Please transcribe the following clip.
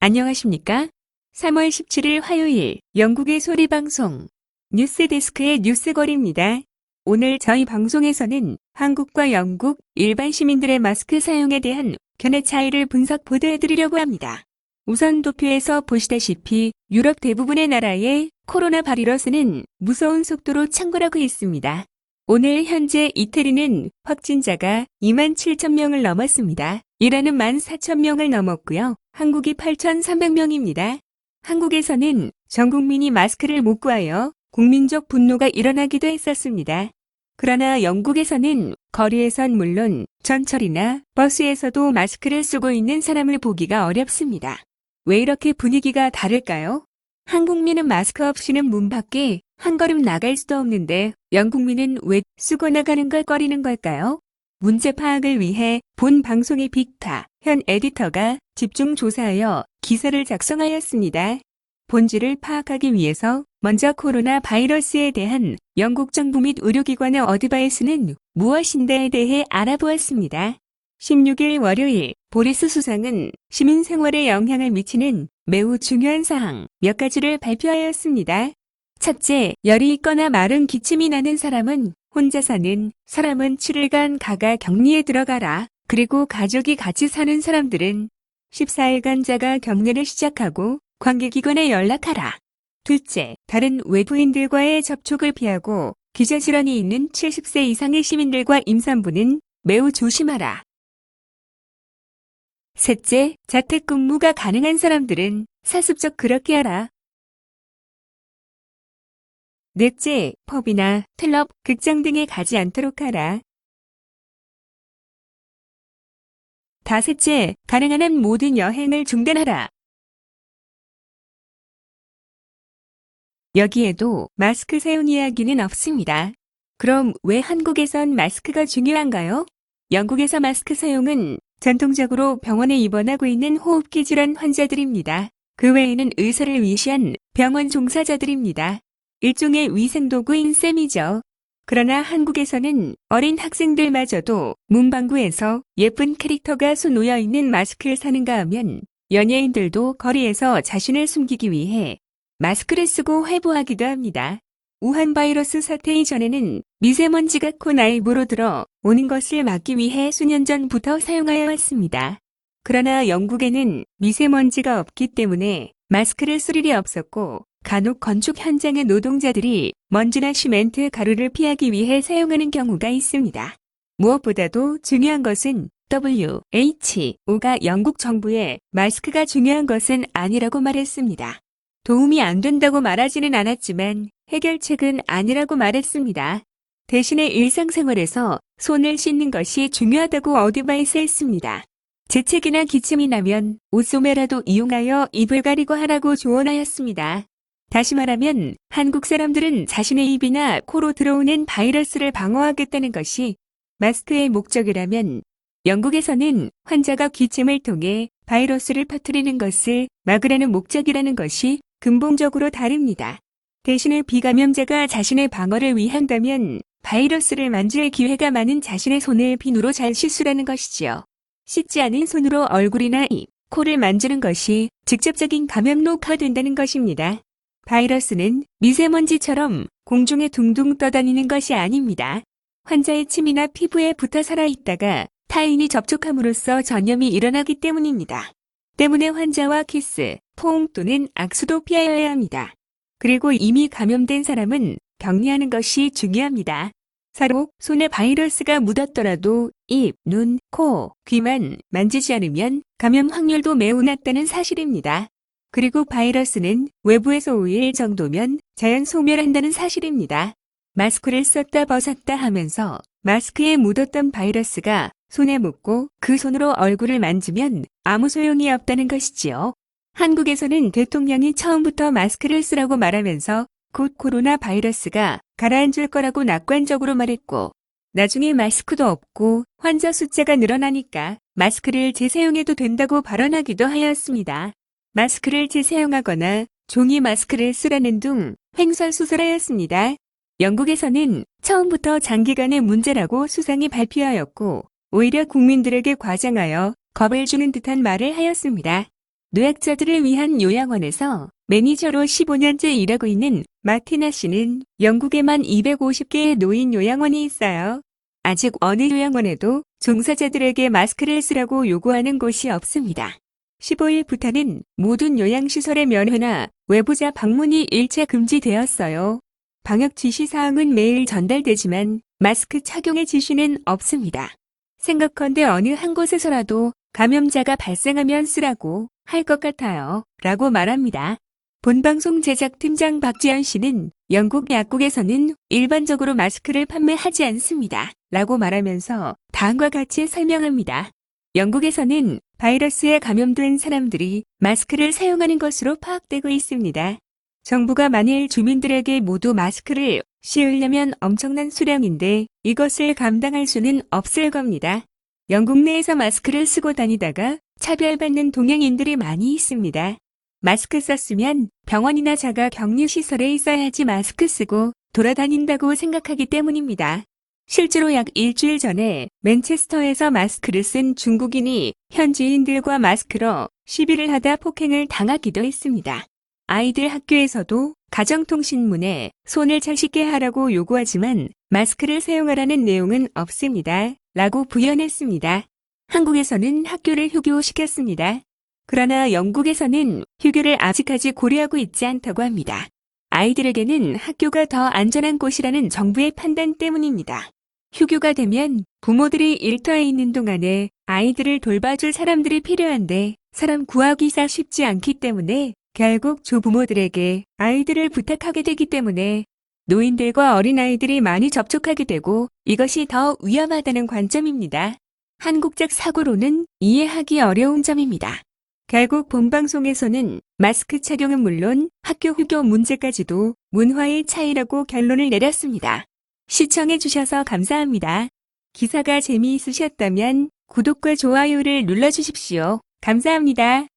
안녕하십니까? 3월 17일 화요일 영국의 소리방송 뉴스데스크의 뉴스거리입니다. 오늘 저희 방송에서는 한국과 영국 일반 시민들의 마스크 사용에 대한 견해 차이를 분석 보도해드리려고 합니다. 우선 도표에서 보시다시피 유럽 대부분의 나라에 코로나 바이러스는 무서운 속도로 창궐하고 있습니다. 오늘 현재 이태리는 확진자가 27,000명을 넘었습니다. 이란은 14,000명을 넘었고요. 한국이 8,300명입니다. 한국에서는 전 국민이 마스크를 못 구하여 국민적 분노가 일어나기도 했었습니다. 그러나 영국에서는 거리에선 물론 전철이나 버스에서도 마스크를 쓰고 있는 사람을 보기가 어렵습니다. 왜 이렇게 분위기가 다를까요? 한국민은 마스크 없이는 문 밖에 한 걸음 나갈 수도 없는데 영국민은 왜 쓰고 나가는 걸 꺼리는 걸까요? 문제 파악을 위해 본 방송의 빅타 현 에디터가 집중 조사하여 기사를 작성하였습니다. 본질을 파악하기 위해서 먼저 코로나 바이러스에 대한 영국 정부 및 의료기관의 어드바이스는 무엇인가에 대해 알아보았습니다. 16일 월요일 보리스 수상은 시민 생활에 영향을 미치는 매우 중요한 사항 몇 가지를 발표하였습니다. 첫째, 열이 있거나 마른 기침이 나는 사람은 혼자 사는 사람은 7일간 가가 격리에 들어가라. 그리고 가족이 같이 사는 사람들은 14일간 자가 격리를 시작하고 관계기관에 연락하라. 둘째, 다른 외부인들과의 접촉을 피하고 기저질환이 있는 70세 이상의 시민들과 임산부는 매우 조심하라. 셋째, 자택근무가 가능한 사람들은 사습적 그렇게 하라. 넷째, 펍이나 클럽, 극장 등에 가지 않도록 하라. 다섯째, 가능한 한 모든 여행을 중단하라. 여기에도 마스크 사용 이야기는 없습니다. 그럼 왜 한국에선 마스크가 중요한가요? 영국에서 마스크 사용은 전통적으로 병원에 입원하고 있는 호흡기 질환 환자들입니다. 그 외에는 의사를 위시한 병원 종사자들입니다. 일종의 위생도구인 셈이죠. 그러나 한국에서는 어린 학생들마저도 문방구에서 예쁜 캐릭터가 손 놓여 있는 마스크를 사는가 하면 연예인들도 거리에서 자신을 숨기기 위해 마스크를 쓰고 회보하기도 합니다. 우한 바이러스 사태 이전에는 미세먼지가 코 나입으로 들어 오는 것을 막기 위해 수년 전부터 사용하여 왔습니다. 그러나 영국에는 미세먼지가 없기 때문에 마스크를 쓸 일이 없었고 간혹 건축 현장의 노동자들이 먼지나 시멘트 가루를 피하기 위해 사용하는 경우가 있습니다. 무엇보다도 중요한 것은 WHO가 영국 정부에 마스크가 중요한 것은 아니라고 말했습니다. 도움이 안 된다고 말하지는 않았지만 해결책은 아니라고 말했습니다. 대신에 일상생활에서 손을 씻는 것이 중요하다고 어드바이스했습니다. 재채기나 기침이 나면 옷소매라도 이용하여 입을 가리고 하라고 조언하였습니다. 다시 말하면 한국 사람들은 자신의 입이나 코로 들어오는 바이러스를 방어하겠다는 것이 마스크의 목적이라면 영국에서는 환자가 기침을 통해 바이러스를 퍼뜨리는 것을 막으라는 목적이라는 것이 근본적으로 다릅니다. 대신에 비감염자가 자신의 방어를 위한다면 바이러스를 만질 기회가 많은 자신의 손을 비누로 잘 씻으라는 것이지요. 씻지 않은 손으로 얼굴이나 입, 코를 만지는 것이 직접적인 감염로 된다는 것입니다. 바이러스는 미세먼지처럼 공중에 둥둥 떠다니는 것이 아닙니다. 환자의 침이나 피부에 붙어 살아있다가 타인이 접촉함으로써 전염이 일어나기 때문입니다. 때문에 환자와 키스, 포옹 또는 악수도 피하여야 합니다. 그리고 이미 감염된 사람은 격리하는 것이 중요합니다. 서로 손에 바이러스가 묻었더라도 입, 눈, 코, 귀만 만지지 않으면 감염 확률도 매우 낮다는 사실입니다. 그리고 바이러스는 외부에서 5일 정도면 자연 소멸한다는 사실입니다. 마스크를 썼다 벗었다 하면서 마스크에 묻었던 바이러스가 손에 묻고 그 손으로 얼굴을 만지면 아무 소용이 없다는 것이지요. 한국에서는 대통령이 처음부터 마스크를 쓰라고 말하면서 곧 코로나 바이러스가 가라앉을 거라고 낙관적으로 말했고 나중에 마스크도 없고 환자 숫자가 늘어나니까 마스크를 재사용해도 된다고 발언하기도 하였습니다. 마스크를 재사용하거나 종이 마스크를 쓰라는 등 횡설수설하였습니다. 영국에서는 처음부터 장기간의 문제라고 수상이 발표하였고 오히려 국민들에게 과장하여 겁을 주는 듯한 말을 하였습니다. 노약자들을 위한 요양원에서 매니저로 15년째 일하고 있는 마티나 씨는 영국에만 250개의 노인 요양원이 있어요. 아직 어느 요양원에도 종사자들에게 마스크를 쓰라고 요구하는 곳이 없습니다. 15일부터는 모든 요양시설의 면회나 외부자 방문이 일체 금지되었어요. 방역 지시사항은 매일 전달되지만 마스크 착용의 지시는 없습니다. 생각컨대 어느 한 곳에서라도 감염자가 발생하면 쓰라고 할 것 같아요. 라고 말합니다. 본방송 제작팀장 박지연 씨는 영국 약국에서는 일반적으로 마스크를 판매하지 않습니다. 라고 말하면서 다음과 같이 설명합니다. 영국에서는 바이러스에 감염된 사람들이 마스크를 사용하는 것으로 파악되고 있습니다. 정부가 만일 주민들에게 모두 마스크를 씌우려면 엄청난 수량인데 이것을 감당할 수는 없을 겁니다. 영국 내에서 마스크를 쓰고 다니다가 차별받는 동양인들이 많이 있습니다. 마스크 썼으면 병원이나 자가 격리시설에 있어야지 마스크 쓰고 돌아다닌다고 생각하기 때문입니다. 실제로 약 일주일 전에 맨체스터에서 마스크를 쓴 중국인이 현지인들과 마스크로 시비를 하다 폭행을 당하기도 했습니다. 아이들 학교에서도 가정통신문에 손을 잘 씻게 하라고 요구하지만 마스크를 사용하라는 내용은 없습니다. 라고 부연했습니다. 한국에서는 학교를 휴교시켰습니다. 그러나 영국에서는 휴교를 아직까지 고려하고 있지 않다고 합니다. 아이들에게는 학교가 더 안전한 곳이라는 정부의 판단 때문입니다. 휴교가 되면 부모들이 일터에 있는 동안에 아이들을 돌봐줄 사람들이 필요한데 사람 구하기가 쉽지 않기 때문에 결국 조부모들에게 아이들을 부탁하게 되기 때문에 노인들과 어린아이들이 많이 접촉하게 되고 이것이 더 위험하다는 관점입니다. 한국적 사고로는 이해하기 어려운 점입니다. 결국 본방송에서는 마스크 착용은 물론 학교 휴교 문제까지도 문화의 차이라고 결론을 내렸습니다. 시청해주셔서 감사합니다. 기사가 재미있으셨다면 구독과 좋아요를 눌러주십시오. 감사합니다.